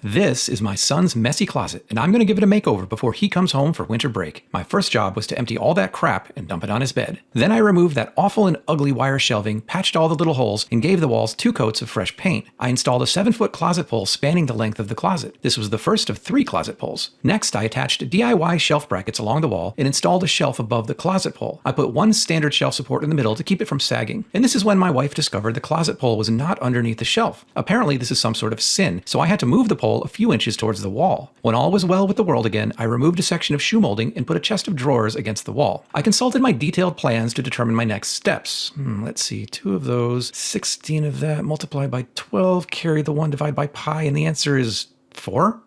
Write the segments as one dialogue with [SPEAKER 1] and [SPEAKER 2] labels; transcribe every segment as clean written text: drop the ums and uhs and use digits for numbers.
[SPEAKER 1] This is my son's messy closet, and I'm going to give it a makeover before he comes home for winter break. My first job was to empty all that crap and dump it on his bed. Then I removed that awful and ugly wire shelving, patched all the little holes, and gave the walls 2 coats of fresh paint. I installed a 7-foot closet pole spanning the length of the closet. This was the first of 3 closet poles. Next, I attached DIY shelf brackets along the wall and installed a shelf above the closet pole. I put 1 standard shelf support in the middle to keep it from sagging. And this is when my wife discovered the closet pole was not underneath the shelf. Apparently, this is some sort of sin, so I had to move the pole a few inches towards the wall. When all was well with the world again, I removed a section of shoe molding and put a chest of drawers against the wall. I consulted my detailed plans to determine my next steps. Let's see, 2 of those, 16 of that, multiplied by 12, carry the 1, divide by pi, and the answer is 4?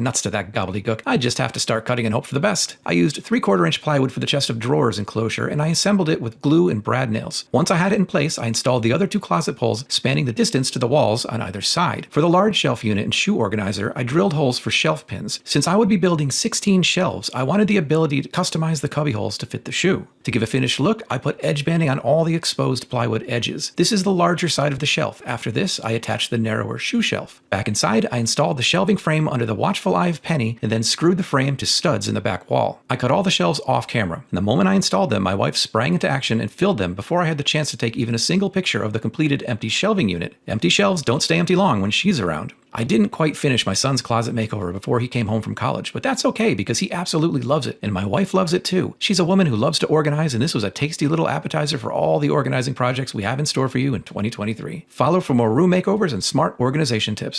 [SPEAKER 1] Nuts to that gobbledygook. I just have to start cutting and hope for the best. I used 3/4 inch plywood for the chest of drawers enclosure, and I assembled it with glue and brad nails. Once I had it in place, I installed the other 2 closet poles spanning the distance to the walls on either side. For the large shelf unit and shoe organizer, I drilled holes for shelf pins. Since I would be building 16 shelves, I wanted the ability to customize the cubby holes to fit the shoe. To give a finished look, I put edge banding on all the exposed plywood edges. This is the larger side of the shelf. After this, I attached the narrower shoe shelf. Back inside, I installed the shelving frame under the watchful eye of Penny and then screwed the frame to studs in the back wall. I cut all the shelves off camera, and the moment I installed them, my wife sprang into action and filled them before I had the chance to take even a single picture of the completed empty shelving unit. Empty shelves don't stay empty long when she's around. I didn't quite finish my son's closet makeover before he came home from college, but that's okay because he absolutely loves it, and my wife loves it too. She's a woman who loves to organize, and this was a tasty little appetizer for all the organizing projects we have in store for you in 2023. Follow for more room makeovers and smart organization tips.